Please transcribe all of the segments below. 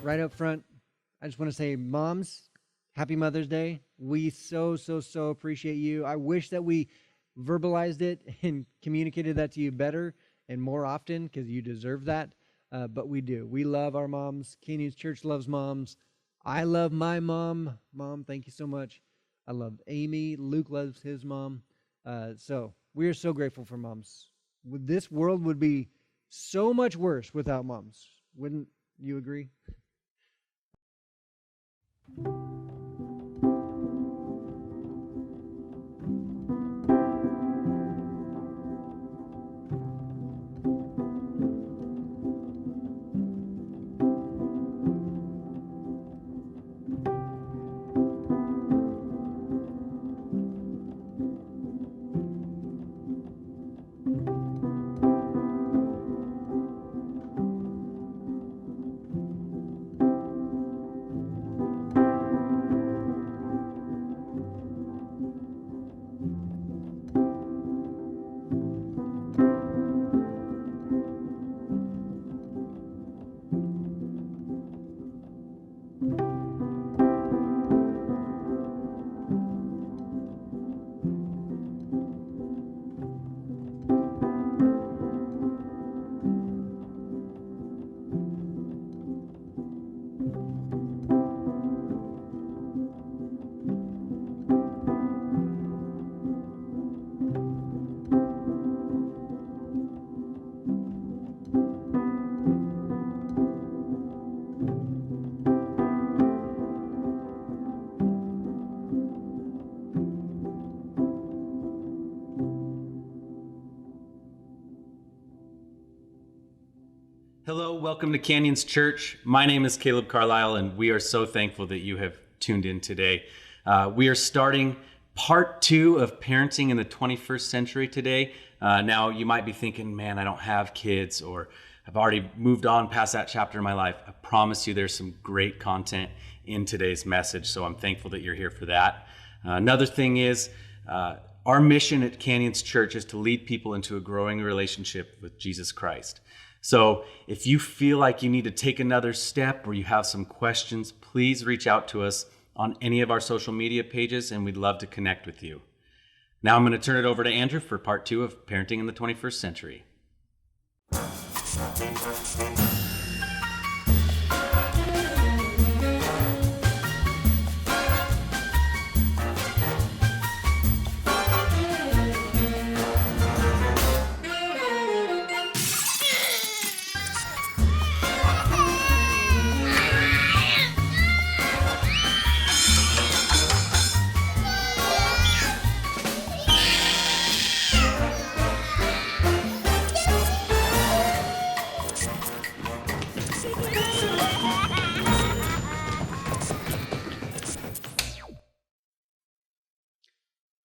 Right up front, I just want to say, moms, happy Mother's Day. We so appreciate you. I wish that we verbalized it and communicated that to you better and more often because you deserve that. But we do. We love our moms. Canyons Church loves moms. I love my mom. Mom, thank you so much. I love Amy. Luke loves his mom. So we are so grateful for moms. This world would be so much worse without moms. Wouldn't you agree? Hello, welcome to Canyons Church. My name is Caleb Carlisle, and we are so thankful that you have tuned in today. We are starting part 2 of parenting in the 21st century today. Now, you might be thinking, man, I don't have kids, or I've already moved on past that chapter in my life. I promise you there's some great content in today's message, so I'm thankful that you're here for that. Another thing is, our mission at Canyons Church is to lead people into a growing relationship with Jesus Christ. So if you feel like you need to take another step or you have some questions, please reach out to us on any of our social media pages, and we'd love to connect with you. Now I'm going to turn it over to Andrew for part 2 of Parenting in the 21st Century.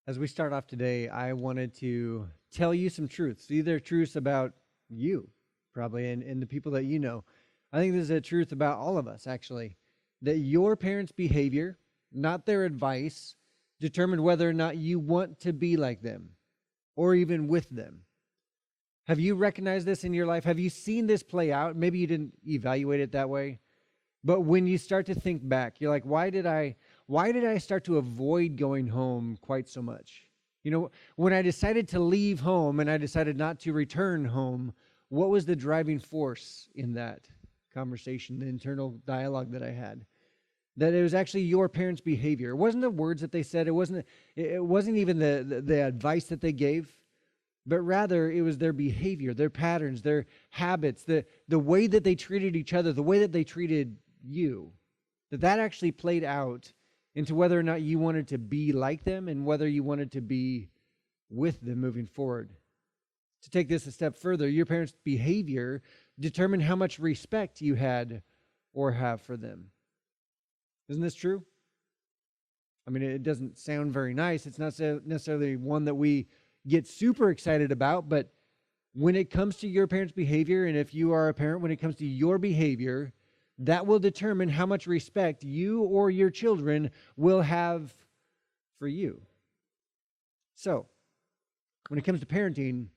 As we start off today, I wanted to tell you some truths. These are truths about you, probably, and the people that you know. I think this is a truth about all of us, actually, that your parents' behavior, not their advice, determined whether or not you want to be like them or even with them. Have you recognized this in your life? Have you seen this play out? Maybe you didn't evaluate it that way, but when you start to think back, you're like, why did I start to avoid going home quite so much? You know, when I decided to leave home and I decided not to return home, what was the driving force in that conversation, the internal dialogue that I had? That it was actually your parents' behavior. It wasn't the words that they said. It wasn't even the advice that they gave, but rather it was their behavior, their patterns, their habits, the way that they treated each other, the way that they treated you. That actually played out into whether or not you wanted to be like them and whether you wanted to be with them moving forward. To take this a step further, your parents' behavior determined how much respect you had or have for them. Isn't this true? I mean, it doesn't sound very nice. It's not necessarily one that we get super excited about, but when it comes to your parents' behavior, and if you are a parent, when it comes to your behavior, that will determine how much respect you or your children will have for you. So, when it comes to parenting,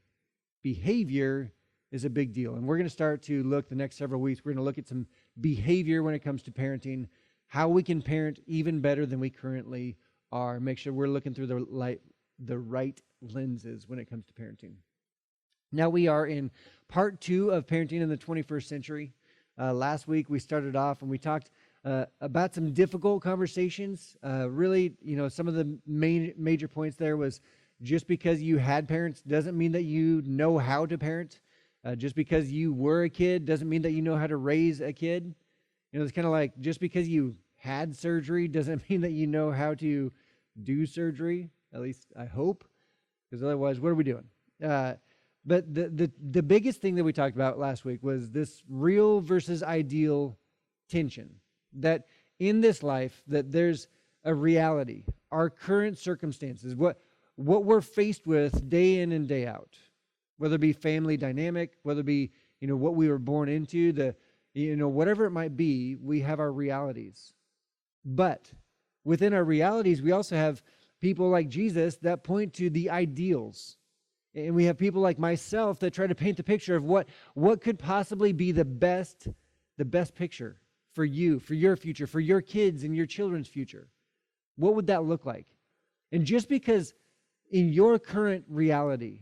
behavior is a big deal. And we're going to start to look the next several weeks. We're going to look at some behavior when it comes to parenting, how we can parent even better than we currently are. Make sure we're looking through the right lenses when it comes to parenting. Now we are in part 2 of parenting in the 21st century. Last week we started off and we talked about some difficult conversations. Really, some of the major points there was just because you had parents doesn't mean that you know how to parent. Just because you were a kid doesn't mean that you know how to raise a kid. It's kind of like just because you had surgery doesn't mean that you know how to do surgery. At least I hope, because otherwise, what are we doing? But the biggest thing that we talked about last week was this real versus ideal tension. That in this life, that there's a reality, our current circumstances, what we're faced with day in and day out, whether it be family dynamic, whether it be what we were born into, whatever it might be, we have our realities. But within our realities, we also have people like Jesus that point to the ideals. And we have people like myself that try to paint the picture of what could possibly be the best picture for you, for your future, for your kids and your children's future. What would that look like? And just because in your current reality,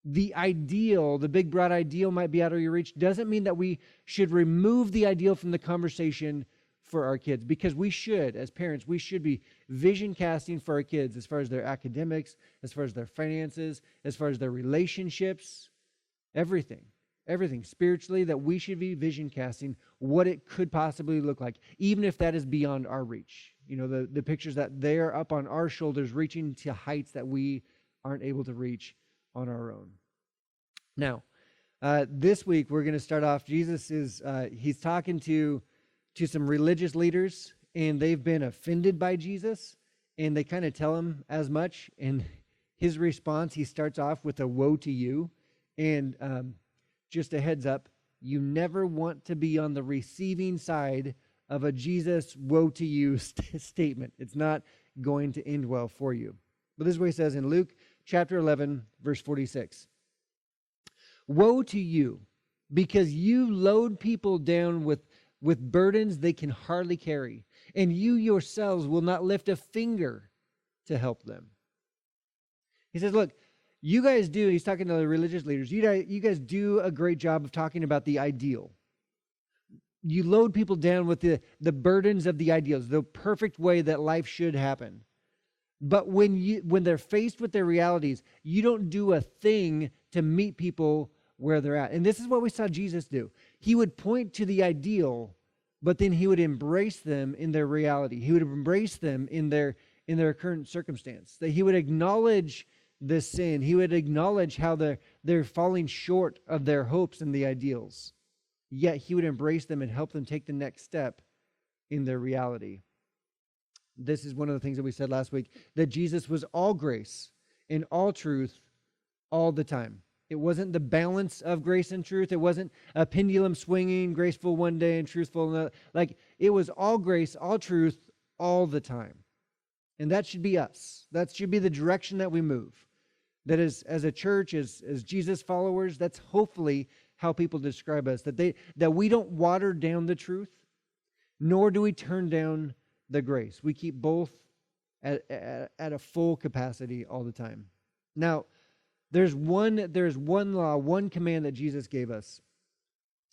the ideal, the big broad ideal might be out of your reach, doesn't mean that we should remove the ideal from the conversation for our kids, because we should, as parents, we should be vision casting for our kids as far as their academics, as far as their finances, as far as their relationships, everything spiritually, that we should be vision casting what it could possibly look like, even if that is beyond our reach. The pictures that they're up on our shoulders, reaching to heights that we aren't able to reach on our own. Now, this week we're going to start off. Jesus is he's talking to some religious leaders, and they've been offended by Jesus, and they kind of tell him as much. And his response, he starts off with a woe to you. And just a heads up, you never want to be on the receiving side of a Jesus woe to you statement. It's not going to end well for you. But this is what he says in Luke chapter 11, verse 46. Woe to you, because you load people down with burdens they can hardly carry, and you yourselves will not lift a finger to help them. He says, look, you guys do, he's talking to the religious leaders, you guys do a great job of talking about the ideal. You load people down with the burdens of the ideals, the perfect way that life should happen. But when they're faced with their realities, you don't do a thing to meet people where they're at. And this is what we saw Jesus do. He would point to the ideal, but then he would embrace them in their reality. He would embrace them in their current circumstance. That he would acknowledge the sin. He would acknowledge how they're falling short of their hopes and the ideals. Yet he would embrace them and help them take the next step in their reality. This is one of the things that we said last week, that Jesus was all grace and all truth all the time. It wasn't the balance of grace and truth. It wasn't a pendulum swinging, graceful one day and truthful another. Like, it was all grace, all truth, all the time. And that should be us. That should be the direction that we move. That is, as a church, as Jesus followers, that's hopefully how people describe us. That we don't water down the truth, nor do we turn down the grace. We keep both at a full capacity all the time. Now, there's one law, one command that Jesus gave us.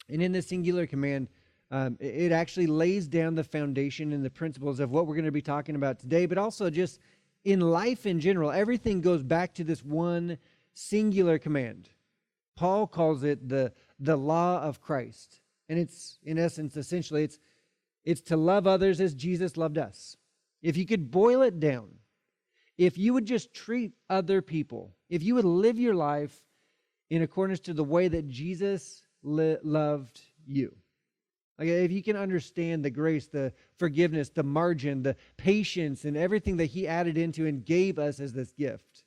And in this singular command, it actually lays down the foundation and the principles of what we're going to be talking about today, but also just in life in general. Everything goes back to this one singular command. Paul calls it the law of Christ. And it's, in essence, essentially, it's to love others as Jesus loved us. If you could boil it down, if you would just treat other people, if you would live your life in accordance to the way that Jesus loved you. Like, if you can understand the grace, the forgiveness, the margin, the patience, and everything that he added into and gave us as this gift.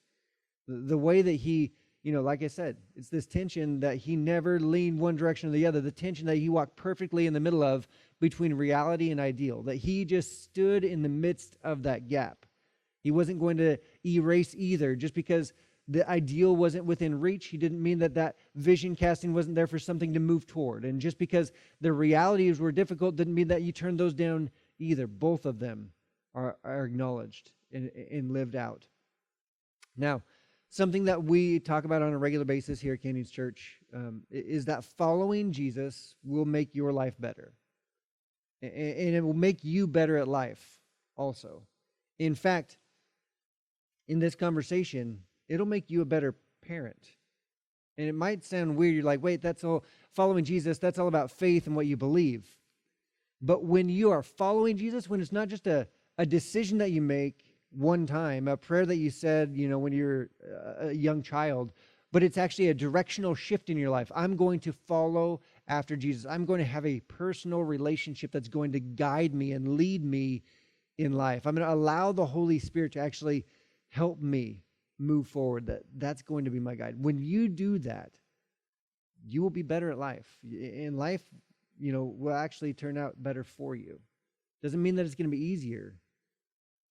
The way that he, like I said, it's this tension that he never leaned one direction or the other. The tension that he walked perfectly in the middle of between reality and ideal. That he just stood in the midst of that gap. He wasn't going to erase either just because the ideal wasn't within reach, he didn't mean that that vision casting wasn't there for something to move toward. And just because the realities were difficult didn't mean that you turned those down either. Both of them are acknowledged and lived out. Now, something that we talk about on a regular basis here at Canyons Church is that following Jesus will make your life better. And it will make you better at life also. In fact, in this conversation, it'll make you a better parent. And it might sound weird. You're like, wait, that's all, following Jesus, that's all about faith and what you believe. But when you are following Jesus, when it's not just a decision that you make one time, a prayer that you said, when you're a young child, but it's actually a directional shift in your life. I'm going to follow after Jesus. I'm going to have a personal relationship that's going to guide me and lead me in life. I'm going to allow the Holy Spirit to actually help me move forward. That's going to be my guide. When you do that, you will be better at life. In life, will actually turn out better for you. Doesn't mean that it's going to be easier.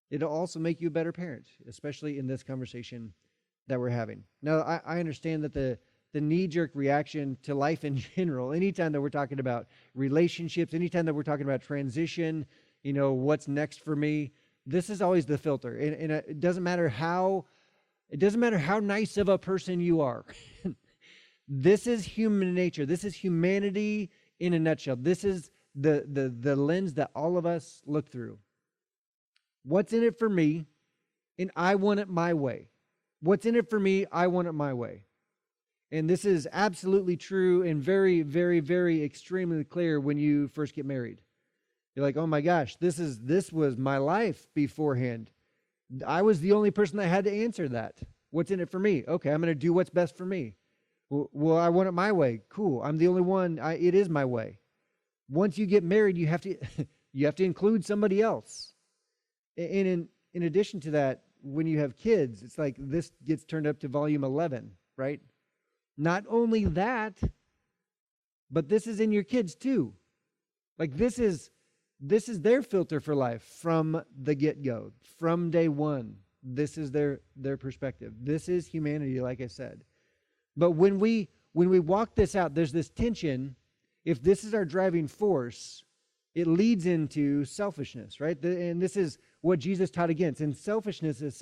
It'll also make you a better parent, especially in this conversation that we're having. Now, I understand that the knee-jerk reaction to life in general, anytime that we're talking about relationships, anytime that we're talking about transition, what's next for me, this is always the filter. And it doesn't matter how nice of a person you are. This is human nature. This is humanity in a nutshell. This is the lens that all of us look through. What's in it for me? And I want it my way. What's in it for me? I want it my way. And this is absolutely true and very, very, very extremely clear when you first get married. You're like, oh my gosh, this was my life beforehand. I was the only person that had to answer that. What's in it for me? Okay, I'm going to do what's best for me. Well, I want it my way. Cool. I'm the only one. It is my way. Once you get married, you have to include somebody else. And in addition to that, when you have kids, it's like this gets turned up to volume 11, right? Not only that, but this is in your kids too. Like this is their filter for life from the get-go, from day one. This is their perspective. This is humanity, like I said. But when we walk this out, there's this tension. If this is our driving force, it leads into selfishness, right? And this is what Jesus taught against. And selfishness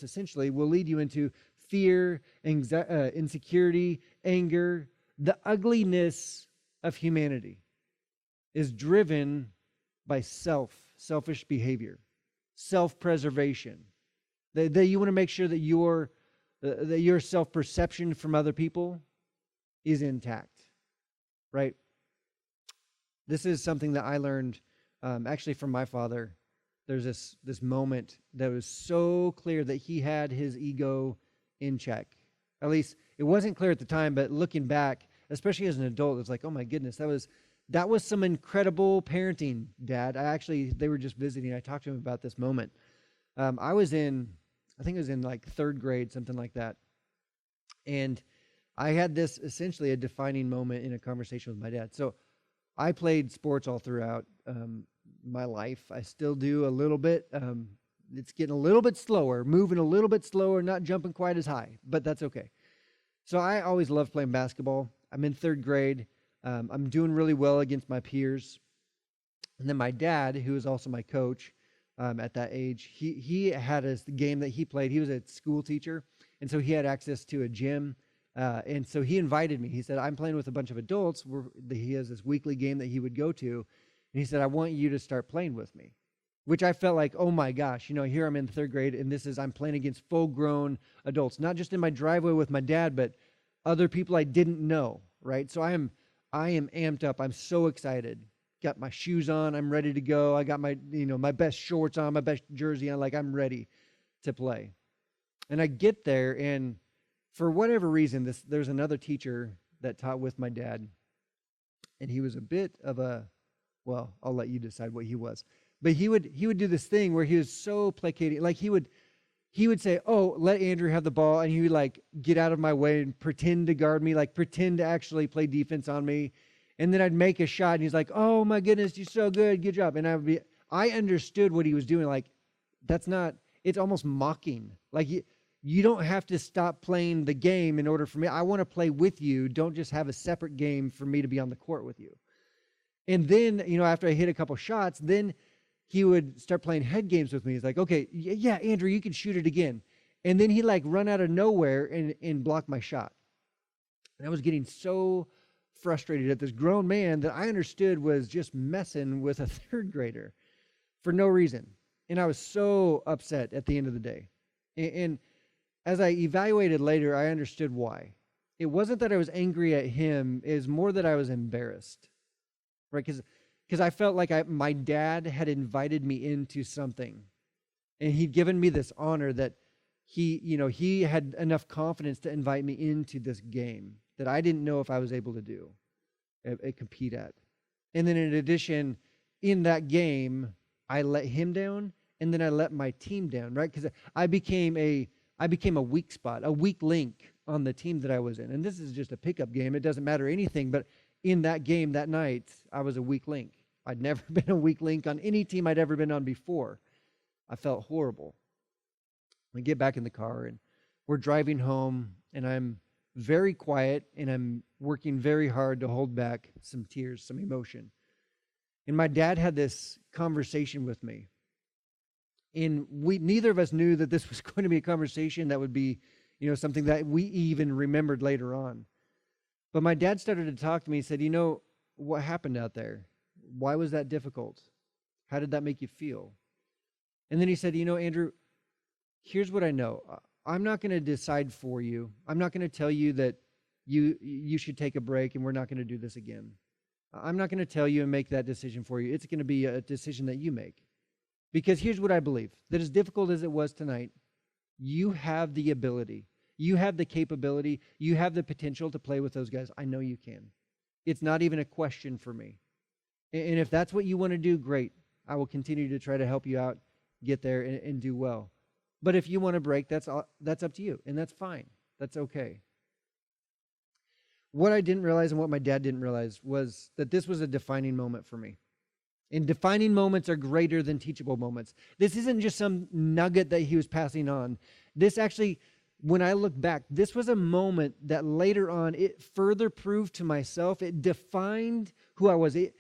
essentially will lead you into fear, insecurity, anger. The ugliness of humanity is driven by selfish behavior, self-preservation. That you want to make sure that your self-perception from other people is intact, right? This is something that I learned actually from my father. There's this moment that was so clear that he had his ego in check. At least it wasn't clear at the time, but looking back, especially as an adult, it's like, oh my goodness, that was some incredible parenting, Dad. They were just visiting. I talked to him about this moment. I think it was in like third grade, something like that. And I had this essentially a defining moment in a conversation with my dad. So I played sports all throughout my life. I still do a little bit. It's getting a little bit slower, moving a little bit slower, not jumping quite as high, but that's okay. So I always loved playing basketball. I'm in third grade. I'm doing really well against my peers. And then my dad, who was also my coach at that age, he had a game that he played. He was a school teacher, and so he had access to a gym. And so he invited me. He said, I'm playing with a bunch of adults. He has this weekly game that he would go to. And he said, I want you to start playing with me. Which I felt like, oh my gosh, here I'm in third grade, and I'm playing against full-grown adults. Not just in my driveway with my dad, but other people I didn't know, right? So I am amped up. I'm so excited. Got my shoes on. I'm ready to go. I got my, my best shorts on, my best jersey on. Like I'm ready to play. And I get there, and for whatever reason, there's another teacher that taught with my dad, and he was a bit of I'll let you decide what he was. But he would do this thing where he was so placating. Like he would say, oh, let Andrew have the ball, and he would like get out of my way and pretend to guard me, like pretend to actually play defense on me. And then I'd make a shot, and he's like, oh my goodness, you're so good, good job. And I understood what he was doing. Like it's almost mocking. Like you don't have to stop playing the game in order for me. I want to play with you. Don't just have a separate game for me to be on the court with you. And then, after I hit a couple shots, then he would start playing head games with me. He's like, okay, yeah, Andrew, you can shoot it again. And then he'd like run out of nowhere and block my shot. And I was getting so frustrated at this grown man that I understood was just messing with a third grader for no reason. And I was so upset at the end of the day. And as I evaluated later, I understood why. It wasn't that I was angry at him. It was more that I was embarrassed, right? Because I felt like my dad had invited me into something. And he'd given me this honor that he had enough confidence to invite me into this game that I didn't know if I was able to do, compete at. And then in addition, in that game, I let him down, and then I let my team down, right? Because I became a weak spot, a weak link on the team that I was in. And this is just a pickup game. It doesn't matter anything, but in that game that night, I was a weak link. I'd never been a weak link on any team I'd ever been on before. I felt horrible. We get back in the car, and we're driving home, and I'm very quiet, and I'm working very hard to hold back some tears, some emotion. And my dad had this conversation with me. And neither of us knew that this was going to be a conversation that would be, something that we even remembered later on. But my dad started to talk to me. He said, what happened out there? Why was that difficult? How did that make you feel? And then he said, Andrew, here's what I know. I'm not going to decide for you. I'm not going to tell you that you should take a break and we're not going to do this again. I'm not going to tell you and make that decision for you. It's going to be a decision that you make. Because here's what I believe, that as difficult as it was tonight, you have the ability, you have the capability, you have the potential to play with those guys. I know you can. It's not even a question for me. And if that's what you want to do, great. I will continue to try to help you out, get there, and do well. But if you want to break, that's up to you, and that's fine. That's okay. What I didn't realize and what my dad didn't realize was that this was a defining moment for me. And defining moments are greater than teachable moments. This isn't just some nugget that he was passing on. This actually, when I look back, this was a moment that later on, it further proved to myself, it defined who I was. It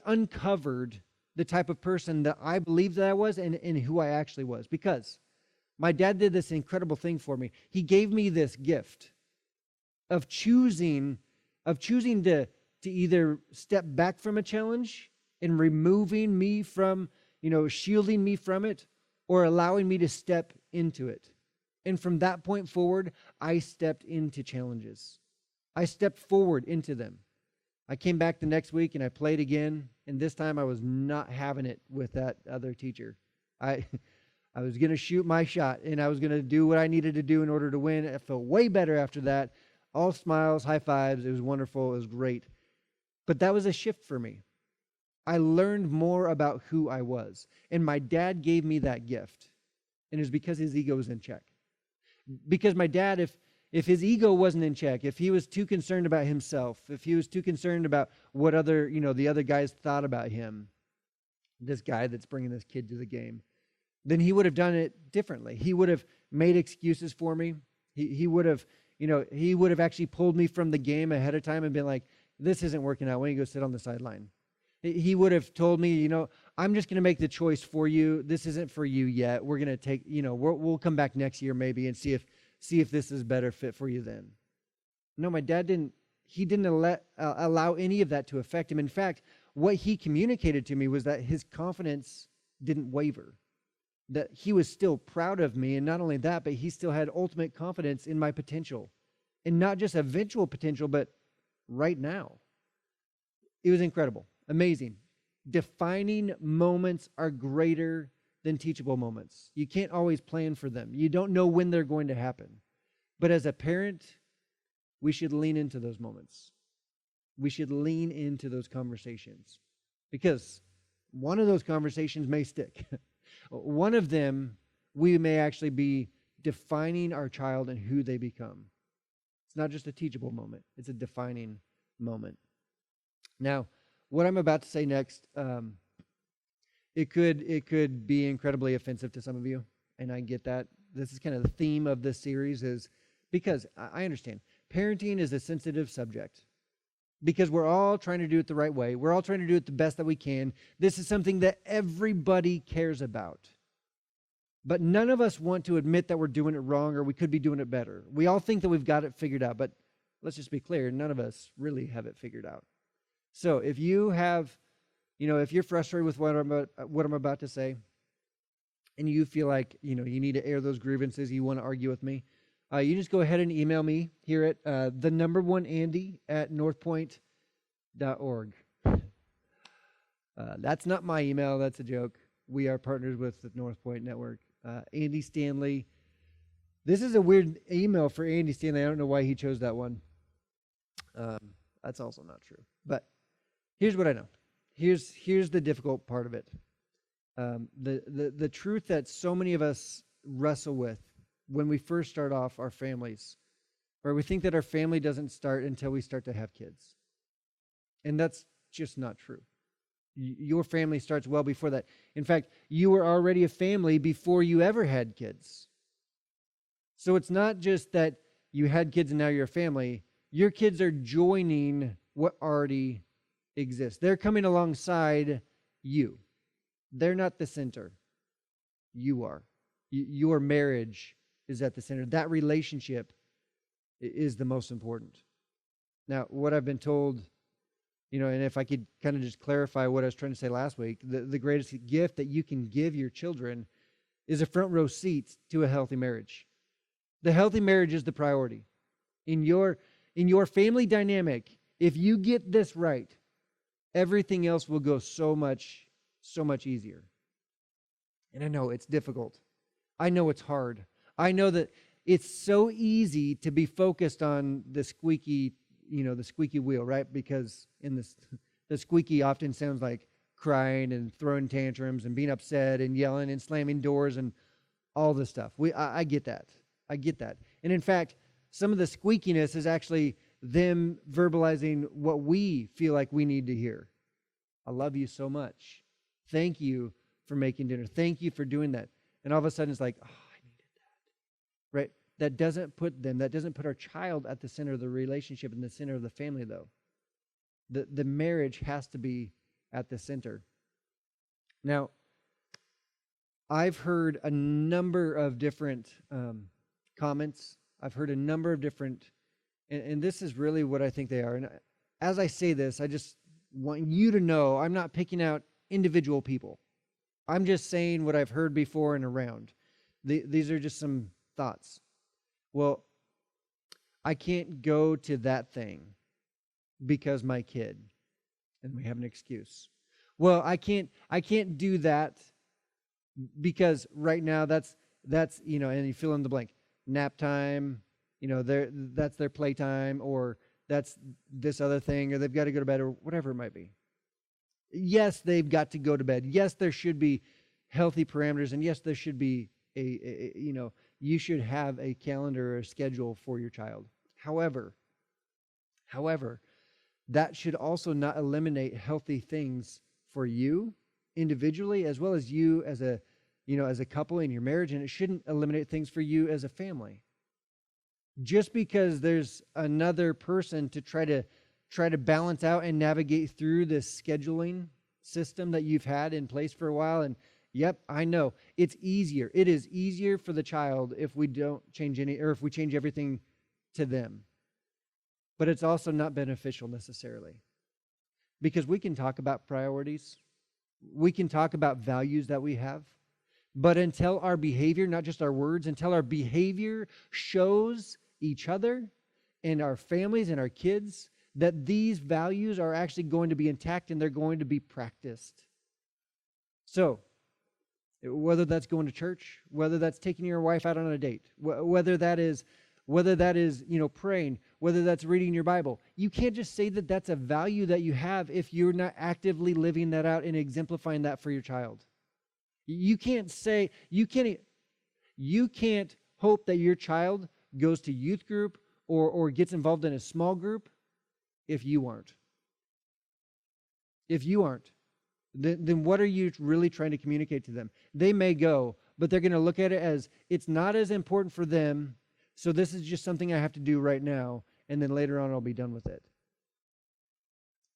uncovered the type of person that I believed that I was and who I actually was. Because my dad did this incredible thing for me. He gave me this gift of choosing to either step back from a challenge and removing me from, shielding me from it, or allowing me to step into it. And from that point forward, I stepped into challenges. I stepped forward into them. I came back the next week and I played again, and this time I was not having it with that other teacher. I was going to shoot my shot, and I was going to do what I needed to do in order to win. I felt way better after that. All smiles, high fives. It was wonderful. It was great. But that was a shift for me. I learned more about who I was. And my dad gave me that gift. And it was because his ego was in check. Because my dad, if his ego wasn't in check, if he was too concerned about himself, if he was too concerned about what the other guys thought about him, this guy that's bringing this kid to the game, then he would have done it differently. He would have made excuses for me. He would have actually pulled me from the game ahead of time and been like, this isn't working out. Why don't you go sit on the sideline? He would have told me, I'm just going to make the choice for you. This isn't for you yet. We're going to take, we'll come back next year maybe and see if this is better fit for you then. No, my dad didn't allow any of that to affect him. In fact, what he communicated to me was that his confidence didn't waver, that he was still proud of me. And not only that, but he still had ultimate confidence in my potential, and not just eventual potential, but right now. It was incredible. Amazing. Defining moments are greater than teachable moments. You can't always plan for them. You don't know when they're going to happen. But as a parent, we should lean into those moments. We should lean into those conversations, because one of those conversations may stick. One of them, we may actually be defining our child and who they become. It's not just a teachable moment. It's a defining moment. Now, what I'm about to say next, it could be incredibly offensive to some of you, and I get that. this is kind of the theme of this series, is because I understand parenting is a sensitive subject, because we're all trying to do it the right way. We're all trying to do it the best that we can. This is something that everybody cares about. But none of us want to admit that we're doing it wrong, or we could be doing it better. We all think that we've got it figured out, but let's just be clear, none of us really have it figured out. So if you have, if you're frustrated with what I'm about to say, and you feel like, you need to air those grievances, you want to argue with me, you just go ahead and email me here at the1andy@northpoint.org. That's not my email. That's a joke. We are partners with the North Point Network. Andy Stanley. This is a weird email for Andy Stanley. I don't know why he chose that one. That's also not true. But here's what I know. Here's the difficult part of it. The truth that so many of us wrestle with when we first start off our families, where we think that our family doesn't start until we start to have kids. And that's just not true. Your family starts well before that. In fact, you were already a family before you ever had kids. So it's not just that you had kids and now you're a family. Your kids are joining what already exists. They're coming alongside you. They're not the center. You are. Your marriage is at the center. That relationship is the most important. Now, what I've been told, and if I could kind of just clarify what I was trying to say last week, the greatest gift that you can give your children is a front row seat to a healthy marriage. The healthy marriage is the priority. In your family dynamic, if you get this right, everything else will go so much easier. And I know it's difficult. I know it's hard. I know that it's so easy to be focused on the squeaky wheel, right? Because the squeaky often sounds like crying and throwing tantrums and being upset and yelling and slamming doors and all this stuff. I get that. I get that. And in fact, some of the squeakiness is actually them verbalizing what we feel like we need to hear. I love you so much. Thank you for making dinner. Thank you for doing that. And all of a sudden it's like, oh, I needed that. Right? That doesn't put our child at the center of the relationship, in the center of the family, though. The marriage has to be at the center. Now, I've heard a number of different comments. I've heard a number of different, and this is really what I think they are. And as I say this, I just want you to know I'm not picking out individual people. I'm just saying what I've heard before and around. These are just some thoughts. Well, I can't go to that thing because my kid, and we have an excuse. Well, I can't do that because right now that's and you fill in the blank. Nap time, that's their playtime, or that's this other thing, or they've got to go to bed, or whatever it might be. Yes, they've got to go to bed. Yes, there should be healthy parameters, and yes, there should be you should have a calendar or a schedule for your child. However, that should also not eliminate healthy things for you individually, as well as you as a couple in your marriage, and it shouldn't eliminate things for you as a family. Just because there's another person to try to balance out and navigate through this scheduling system that you've had in place for a while, and yep, I know. It's easier. It is easier for the child if we don't change if we change everything to them. But it's also not beneficial necessarily. Because we can talk about priorities. We can talk about values that we have. But until our behavior, not just our words, until our behavior shows each other and our families and our kids that these values are actually going to be intact and they're going to be practiced. So, whether that's going to church, whether that's taking your wife out on a date, whether that is praying, whether that's reading your Bible, you can't just say that that's a value that you have if you're not actively living that out and exemplifying that for your child. You can't hope that your child goes to youth group or gets involved in a small group if you aren't. If you aren't, then what are you really trying to communicate to them? They may go, but they're going to look at it as it's not as important for them, so this is just something I have to do right now, and then later on I'll be done with it.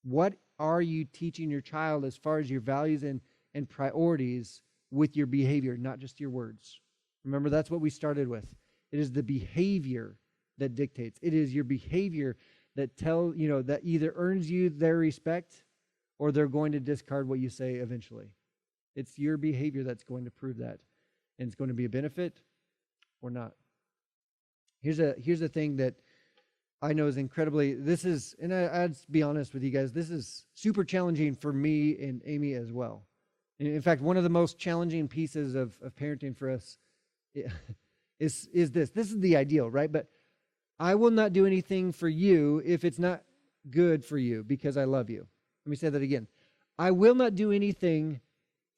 What are you teaching your child as far as your values and priorities with your behavior, not just your words? Remember, that's what we started with. It is the behavior that dictates. It is your behavior that that either earns you their respect or they're going to discard what you say eventually. It's your behavior that's going to prove that. And it's going to be a benefit or not. Here's a thing that I know is incredibly, and I'd be honest with you guys, this is super challenging for me and Amy as well. In fact, one of the most challenging pieces of parenting for us is this. This is the ideal, right? But I will not do anything for you if it's not good for you because I love you. Let me say that again. I will not do anything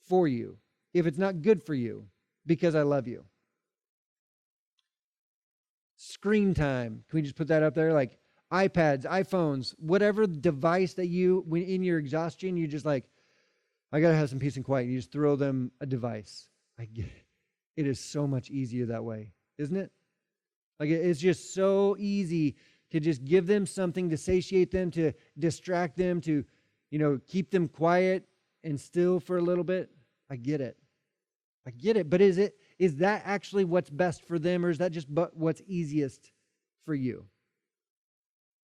for you if it's not good for you because I love you. Screen time. Can we just put that up there? Like iPads, iPhones, whatever device that when in your exhaustion, you're just like, I got to have some peace and quiet. You just throw them a device. I get it. It is so much easier that way, isn't it? Like it's just so easy to just give them something to satiate them, to distract them, to, keep them quiet and still for a little bit. I get it. But is that actually what's best for them, or is that just what's easiest for you?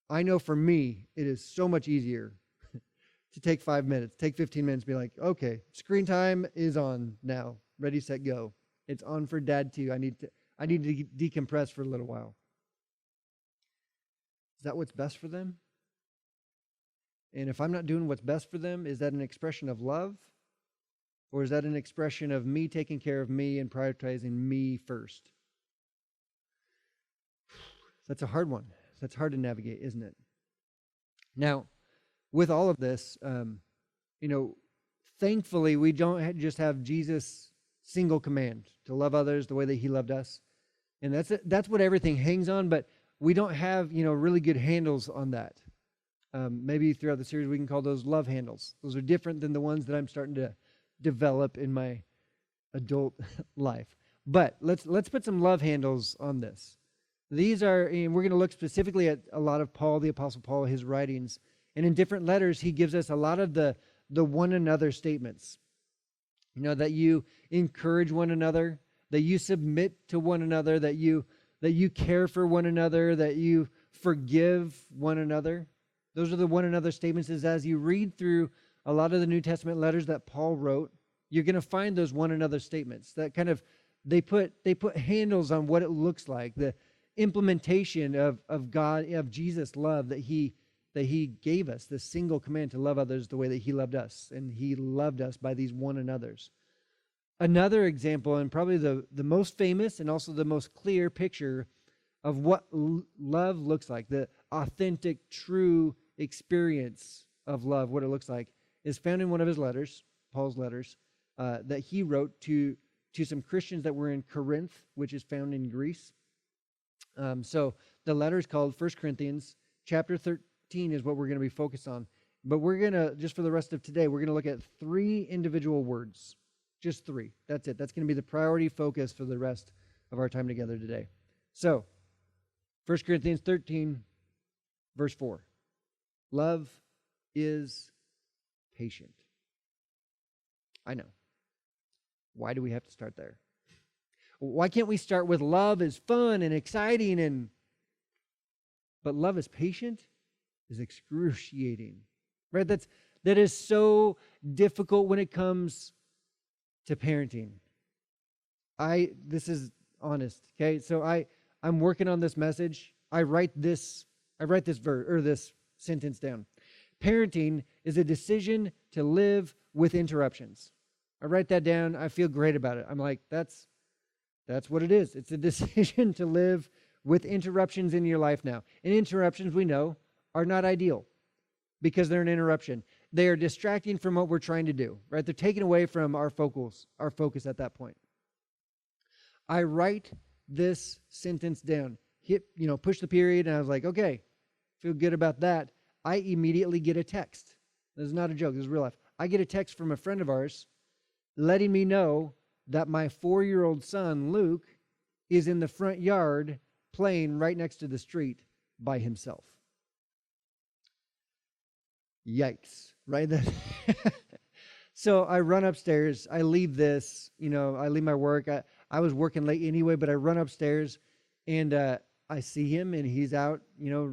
I know for me, it is so much easier to take 5 minutes, take 15 minutes, be like, okay, screen time is on now. Ready, set, go. It's on for dad too. I need to decompress for a little while. Is that what's best for them? And if I'm not doing what's best for them, is that an expression of love? Or is that an expression of me taking care of me and prioritizing me first? That's a hard one. That's hard to navigate, isn't it? Now, with all of this, thankfully, we don't just have Jesus' single command to love others the way that he loved us. And that's what everything hangs on, but we don't have, really good handles on that. Maybe throughout the series we can call those love handles. Those are different than the ones that I'm starting to develop in my adult life. But let's put some love handles on this. These are, and we're going to look specifically at a lot of Paul, the Apostle Paul, his writings. And in different letters, he gives us a lot of the one another statements. That you encourage one another, that you submit to one another, that you care for one another, that you forgive one another. Those are the one another statements. As you read through a lot of the New Testament letters that Paul wrote, you're going to find those one another statements that kind of, they put handles on what it looks like, the implementation of God, of Jesus' love that he gave us, the single command to love others the way that he loved us, and he loved us by these one another's. Another example, and probably the most famous and also the most clear picture of what love looks like, the authentic, true experience of love, what it looks like, is found in one of his letters, Paul's letters, that he wrote to some Christians that were in Corinth, which is found in Greece. So the letter is called 1 Corinthians chapter 13 is what we're going to be focused on. But we're going to, just for the rest of today, we're going to look at 3 individual words. Just 3. That's it. That's going to be the priority focus for the rest of our time together today. So, 1 Corinthians 13, verse 4. Love is patient. I know. Why do we have to start there? Why can't we start with love is fun and exciting but love is patient is excruciating. Right? That is so difficult when it comes to parenting. This is honest, okay? So I'm working on this message. I write this verse or this sentence down. Parenting is a decision to live with interruptions. I write that down. I feel great about it. I'm like, that's what it is. It's a decision to live with interruptions in your life now. And interruptions, we know, are not ideal because they're an interruption. They are distracting from what we're trying to do, right? They're taken away from our focus at that point. I write this sentence down, push the period, and I was like, okay, feel good about that. I immediately get a text. This is not a joke. This is real life. I get a text from a friend of ours letting me know that my 4-year-old son, Luke, is in the front yard playing right next to the street by himself. Yikes, right? So I run upstairs. I leave this, I leave my work. I was working late anyway, but I run upstairs and I see him and he's out,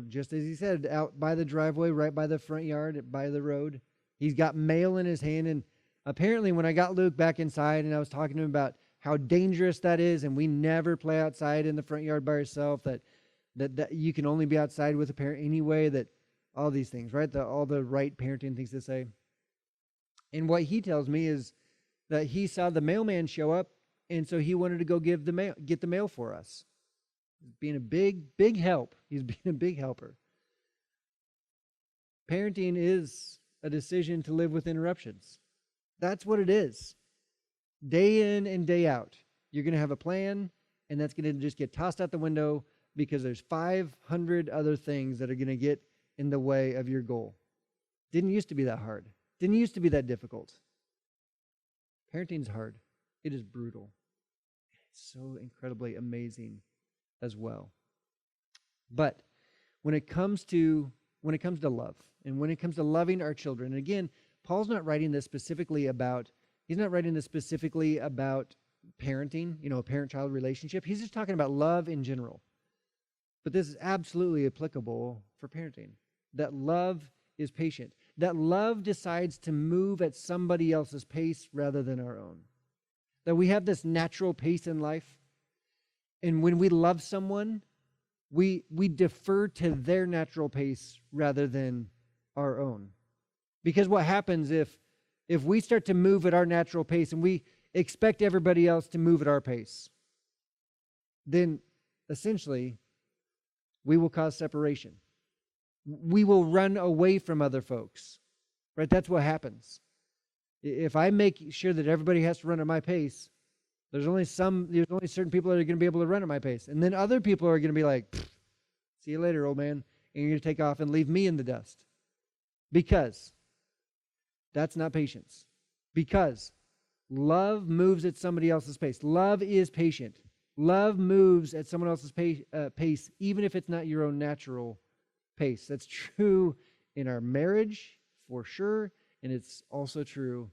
just as he said, out by the driveway, right by the front yard, by the road. He's got mail in his hand. And apparently when I got Luke back inside and I was talking to him about how dangerous that is, and we never play outside in the front yard by yourself, that you can only be outside with a parent anyway, that all these things, right? All the right parenting things to say. And what he tells me is that he saw the mailman show up, and so he wanted to go get the mail for us. He's being a big help. He's being a big helper. Parenting is a decision to live with interruptions. That's what it is. Day in and day out, you're going to have a plan, and that's going to just get tossed out the window because there's 500 other things that are going to get in the way of your goal. Didn't used to be that hard. Didn't used to be that difficult. Parenting's hard. It is brutal. It's so incredibly amazing as well. But when it comes to love, and when it comes to loving our children, and again, Paul's not writing this specifically about parenting, a parent-child relationship. He's just talking about love in general. But this is absolutely applicable for parenting. That love is patient. That love decides to move at somebody else's pace rather than our own. That we have this natural pace in life. And when we love someone, we defer to their natural pace rather than our own. Because what happens if we start to move at our natural pace and we expect everybody else to move at our pace, then essentially we will cause separation. We will run away from other folks, right? That's what happens. If I make sure that everybody has to run at my pace, there's only certain people that are going to be able to run at my pace. And then other people are going to be like, see you later, old man. And you're going to take off and leave me in the dust. Because that's not patience. Because love moves at somebody else's pace. Love is patient. Love moves at someone else's pace, even if it's not your own natural pace. That's true in our marriage, for sure, and it's also true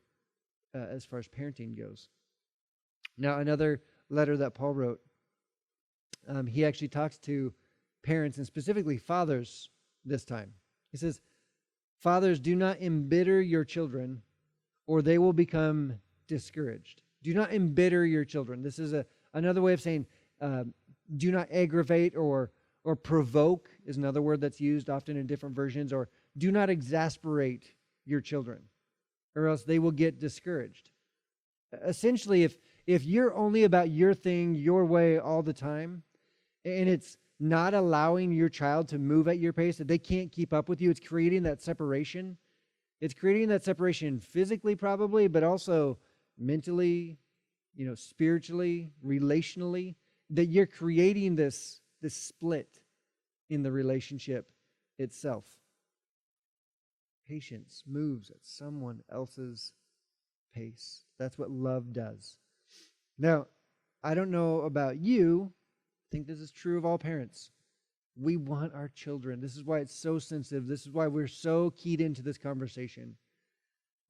as far as parenting goes. Now, another letter that Paul wrote, he actually talks to parents, and specifically fathers this time. He says, "Fathers, do not embitter your children, or they will become discouraged." Do not embitter your children. This is another way of saying do not aggravate or provoke is another word that's used often in different versions, or do not exasperate your children, or else they will get discouraged. Essentially, if you're only about your thing, your way all the time, and it's not allowing your child to move at your pace, that they can't keep up with you, it's creating that separation. It's creating that separation physically probably, but also mentally, spiritually, relationally, that you're creating this split in the relationship itself. Patience moves at someone else's pace. That's what love does. Now, I don't know about you. I think this is true of all parents. We want our children. This is why it's so sensitive. This is why we're so keyed into this conversation.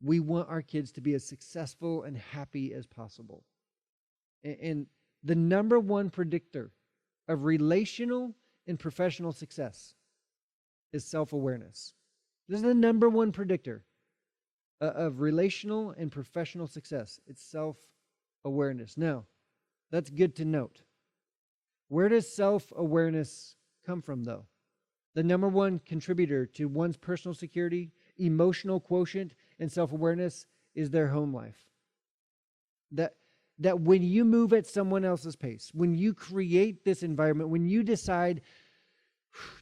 We want our kids to be as successful and happy as possible. And the number one predictor of relational and professional success is self-awareness. This is the number one predictor of relational and professional success. It's self-awareness. Now, that's good to note. Where does self-awareness come from, though? The number one contributor to one's personal security, emotional quotient, and self-awareness is their home life. That when you move at someone else's pace, when you create this environment, when you decide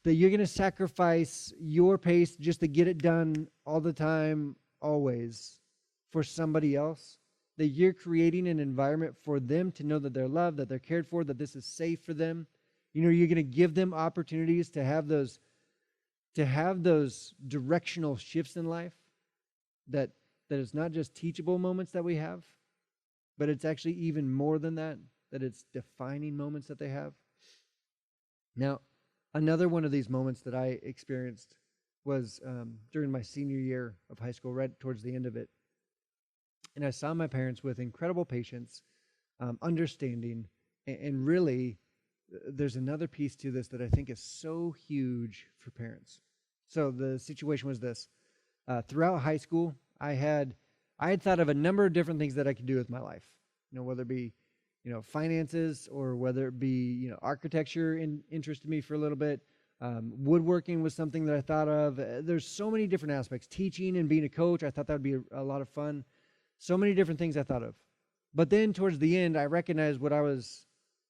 that you're going to sacrifice your pace just to get it done all the time, always, for somebody else, that you're creating an environment for them to know that they're loved, that they're cared for, that this is safe for them. You're going to give them opportunities to have those directional shifts in life, that it's not just teachable moments that we have, but it's actually even more than that, that it's defining moments that they have. Now, another one of these moments that I experienced was during my senior year of high school, right towards the end of it. And I saw my parents with incredible patience, understanding, and really, there's another piece to this that I think is so huge for parents. So the situation was this: throughout high school, I had thought of a number of different things that I could do with my life. Whether it be finances, or whether it be architecture interested me for a little bit. Woodworking was something that I thought of. There's so many different aspects. Teaching and being a coach, I thought that would be a lot of fun. So many different things I thought of. But then towards the end, I recognized what I was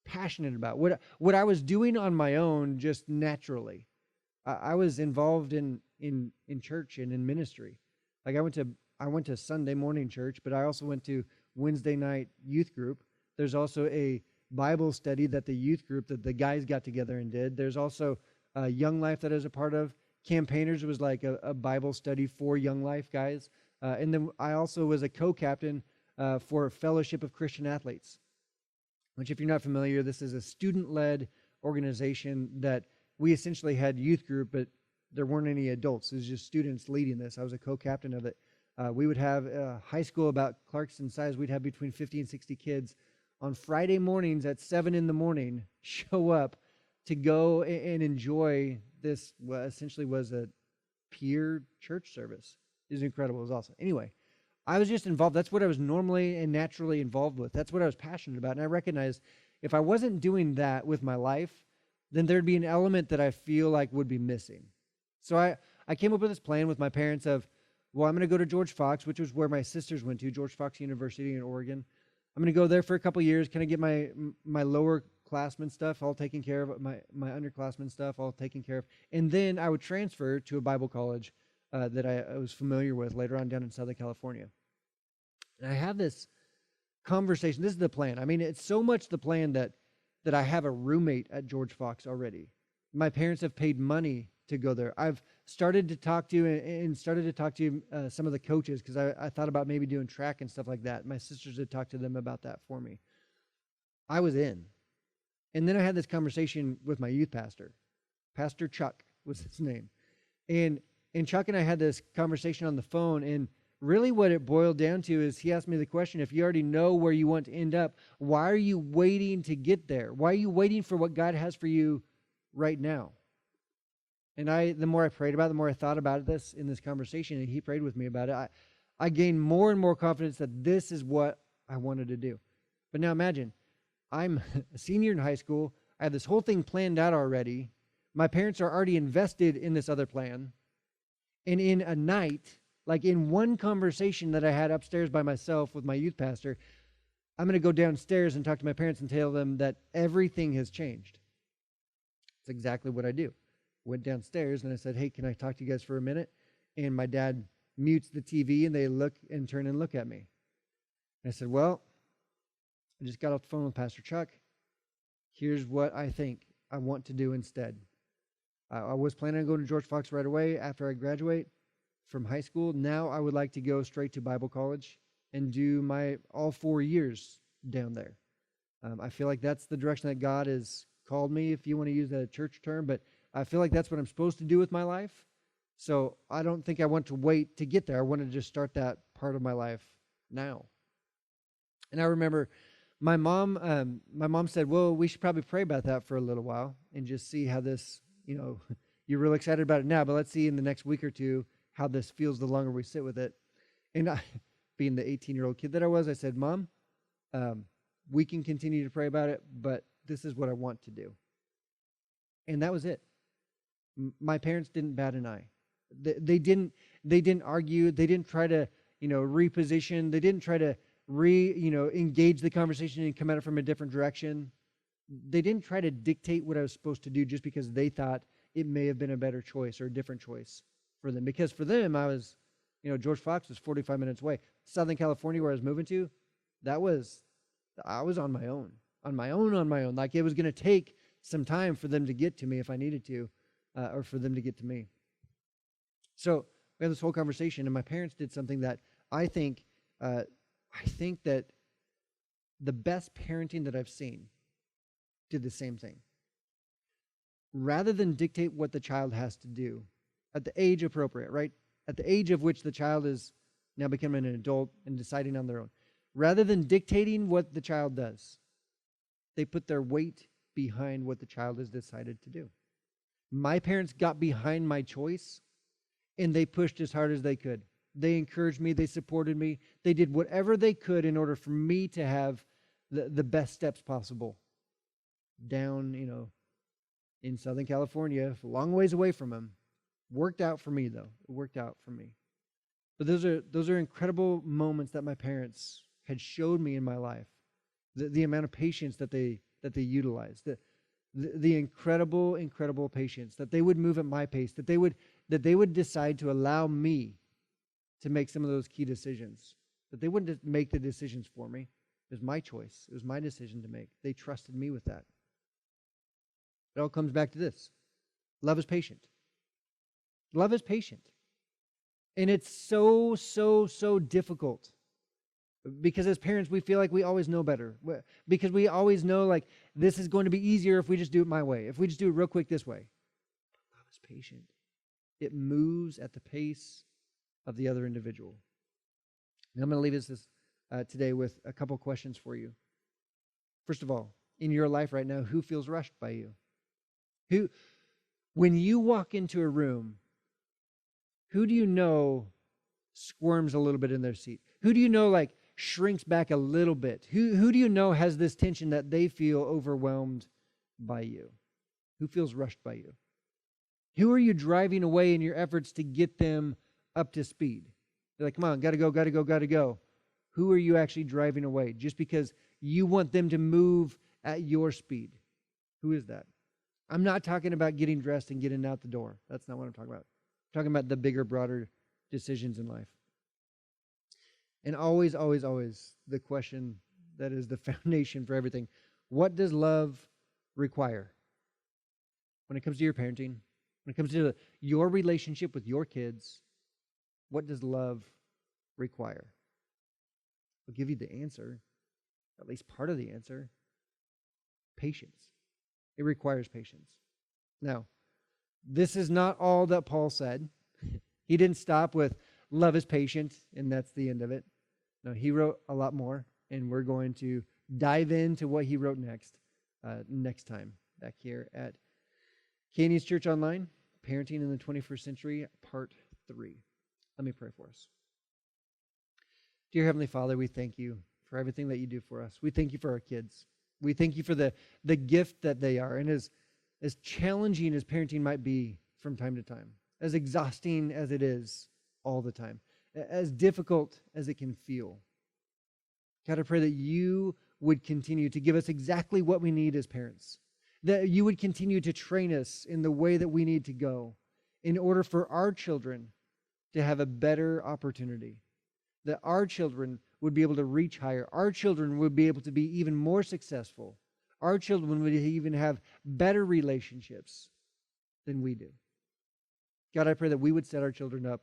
passionate about, what I was doing on my own just naturally. I was involved in church and in ministry. Like I went to Sunday morning church, but I also went to Wednesday night youth group. There's also a Bible study that the youth group, that the guys got together and did. There's also Young Life that I was a part of. Campaigners was like a Bible study for Young Life guys. And then I also was a co-captain for Fellowship of Christian Athletes, which, if you're not familiar, this is a student-led organization that we essentially had youth group, but there weren't any adults. It was just students leading this. I was a co-captain of it. We would have high school about Clarkston size. We'd have between 50 and 60 kids on Friday mornings at 7 in the morning show up to go and enjoy this, what essentially was a peer church service. It was incredible. It was awesome. Anyway, I was just involved. That's what I was normally and naturally involved with. That's what I was passionate about. And I recognized if I wasn't doing that with my life, then there'd be an element that I feel like would be missing. So I came up with this plan with my parents of, well, I'm going to go to George Fox, which was where my sisters went to, George Fox University in Oregon. I'm going to go there for a couple years, kind of get my lower classmen stuff all taken care of, my underclassmen stuff all taken care of. And then I would transfer to a Bible college that I was familiar with later on down in Southern California. And I have this conversation. This is the plan. I mean, it's so much the plan that I have a roommate at George Fox already. My parents have paid money to go there. I've started to talk to some of the coaches, because I thought about maybe doing track and stuff like that. My sisters had talked to them about that for me. I was in. And then I had this conversation with my youth pastor. Pastor Chuck was his name. And Chuck and I had this conversation on the phone, and really what it boiled down to is he asked me the question, if you already know where you want to end up, why are you waiting to get there? Why are you waiting for what God has for you right now? And the more I prayed about it, the more I thought about this in this conversation, and he prayed with me about it, I gained more and more confidence that this is what I wanted to do. But now imagine, I'm a senior in high school. I have this whole thing planned out already. My parents are already invested in this other plan. And in a night, like in one conversation that I had upstairs by myself with my youth pastor, I'm going to go downstairs and talk to my parents and tell them that everything has changed. It's exactly what I do. Went downstairs and I said, hey, can I talk to you guys for a minute? And my dad mutes the TV and they look and turn and look at me. And I said, well, I just got off the phone with Pastor Chuck. Here's what I think I want to do instead. I was planning on going to George Fox right away after I graduate from high school. Now I would like to go straight to Bible college and do my all 4 years down there. I feel like that's the direction that God has called me, if you want to use a church term, but I feel like that's what I'm supposed to do with my life. So I don't think I want to wait to get there. I want to just start that part of my life now. And I remember my mom said, well, we should probably pray about that for a little while and just see how this, you're real excited about it now, but let's see in the next week or two how this feels the longer we sit with it. And I, being the 18-year-old kid that I was, I said, Mom, we can continue to pray about it, but this is what I want to do. And that was it. My parents didn't bat an eye. They didn't argue. They didn't try to, reposition. They didn't try to engage the conversation and come at it from a different direction. They didn't try to dictate what I was supposed to do just because they thought it may have been a better choice or a different choice for them. Because for them, I was, George Fox was 45 minutes away. Southern California, where I was moving to, I was on my own. Like, it was going to take some time for them to get to me if I needed to, or for them to get to me. So we had this whole conversation, and my parents did something that I think that the best parenting that I've seen did the same thing. Rather than dictate what the child has to do at the age appropriate, right? At the age of which the child is now becoming an adult and deciding on their own. Rather than dictating what the child does, they put their weight behind what the child has decided to do. My parents got behind my choice, and they pushed as hard as they could. They encouraged me. They supported me. They did whatever they could in order for me to have the best steps possible. Down, in Southern California, a long ways away from them. Worked out for me, though. It worked out for me. But those are incredible moments that my parents had showed me in my life. The amount of patience that they utilized, the incredible patience that they would move at my pace, that they would decide to allow me to make some of those key decisions. That they wouldn't just make the decisions for me. It was my choice. It was my decision to make. They trusted me with that. It all comes back to this. Love is patient. Love is patient. And it's so difficult. Because as parents, we feel like we always know better. Because we always know, like, this is going to be easier if we just do it my way. If we just do it real quick this way. But love is patient. It moves at the pace of the other individual. And I'm going to leave this today with a couple questions for you. First of all, in your life right now, who feels rushed by you? When you walk into a room, who do you know squirms a little bit in their seat? Who do you know, like, shrinks back a little bit? Who do you know has this tension that they feel overwhelmed by you? Who feels rushed by you? Who are you driving away in your efforts to get them up to speed? They're like, come on, gotta go. Who are you actually driving away just because you want them to move at your speed? Who is that? I'm not talking about getting dressed and getting out the door. That's not what I'm talking about. I'm talking about the bigger, broader decisions in life. And always, the question that is the foundation for everything. What does love require? When it comes to your parenting, when it comes to your relationship with your kids, what does love require? I'll give you the answer, at least part of the answer. Patience. It requires patience. Now, this is not all that Paul said. He didn't stop with love is patient, and that's the end of it. No, he wrote a lot more, and we're going to dive into what he wrote next time back here at Canyons Church Online, Parenting in the 21st Century, Part 3. Let me pray for us. Dear Heavenly Father, we thank you for everything that you do for us. We thank you for our kids. We thank you for the gift that they are. And as challenging as parenting might be from time to time, as exhausting as it is all the time, as difficult as it can feel, God, I pray that you would continue to give us exactly what we need as parents, that you would continue to train us in the way that we need to go in order for our children to have a better opportunity, that our children would be able to reach higher, our children would be able to be even more successful, our children would even have better relationships than we do. God, I pray that we would set our children up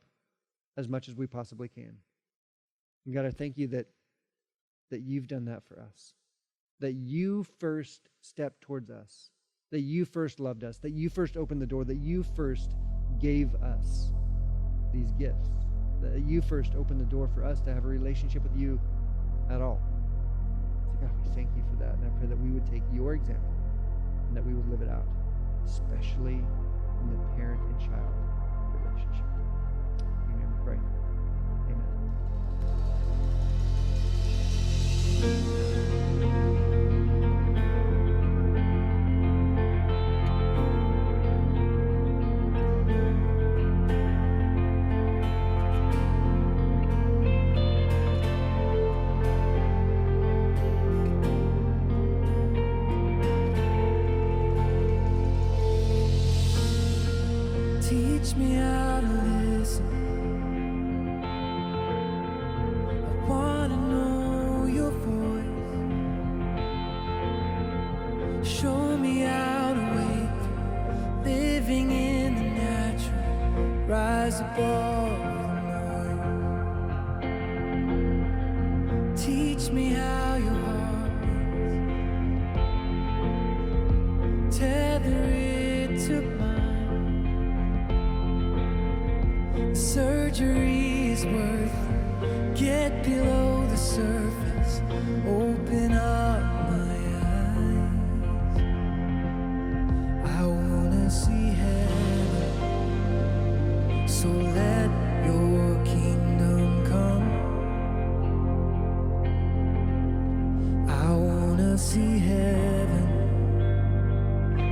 as much as we possibly can. And God, I thank you that you've done that for us, that you first stepped towards us, that you first loved us, that you first opened the door, that you first gave us these gifts, that you first opened the door for us to have a relationship with you at all. So God, we thank you for that, and I pray that we would take your example and that we would live it out, especially in the parent and child relationship. In your name we pray. Teach me how to listen. I want to know your voice. Show me how to wait, living in the natural, rise above the noise. Teach me how your heart The surgery's worth it. Get below the surface, open up my eyes. I wanna see heaven, so let your kingdom come. I wanna see heaven,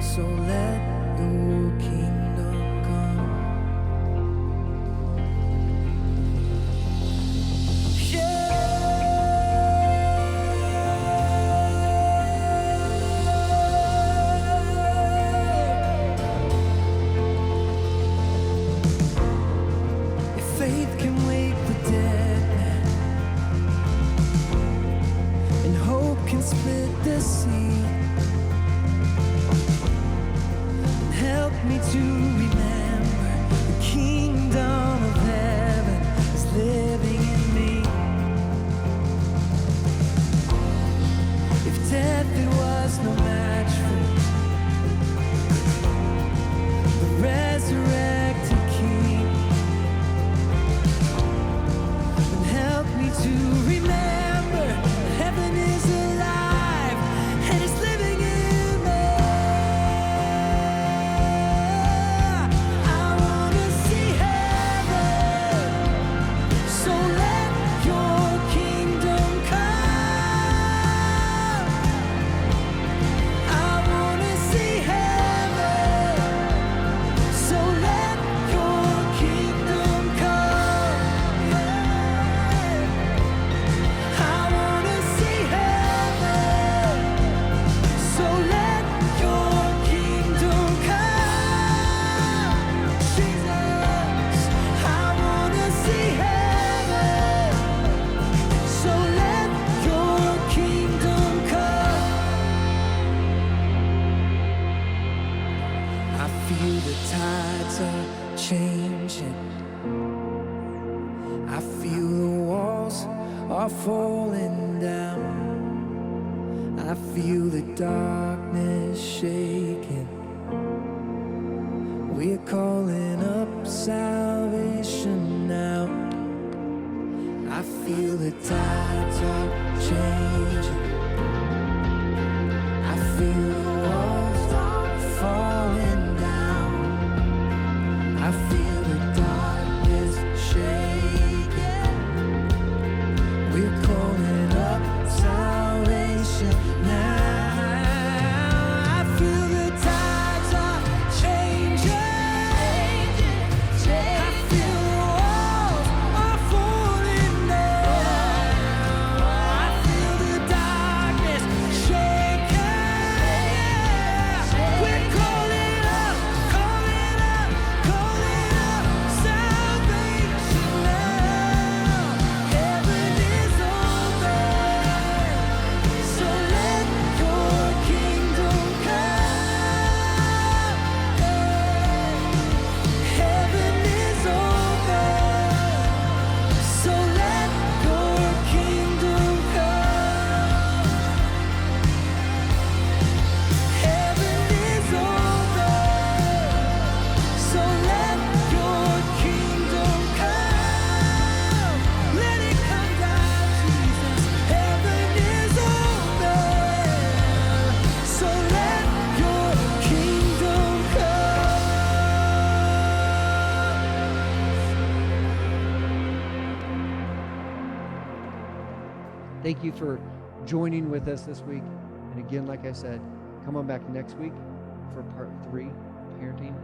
so let your kingdom come. If faith can wake the dead man, and hope can split the sea, help me to remember the kingdom of heaven is living in me. If death it was no match for the resurrected King, then help me to remember heaven is alive and it's living in me. I wanna see heaven, so let your kingdom come. I wanna see heaven, so let your kingdom come. I wanna see heaven, so let your kingdom come. Jesus, I wanna see heaven, so let your kingdom come. I feel the tides are changing. I feel the walls are falling down. I feel the darkness shaking. We're calling up salvation now. I feel the tides are changing. I feel the walls are falling down. I feel the darkness shaking. We're calling up salvation now. I feel the tides are changing. I feel the walls are falling down. I feel the darkness shaking. We're calling up salvation now. Heaven is open, so let your kingdom come. Heaven is open, so let your kingdom come. Heaven is open, so let your kingdom come. Let it come down, Jesus. Heaven is open, so let your kingdom come. Thank you for joining with us this week. And again, like I said, come on back next week for part 3, parenting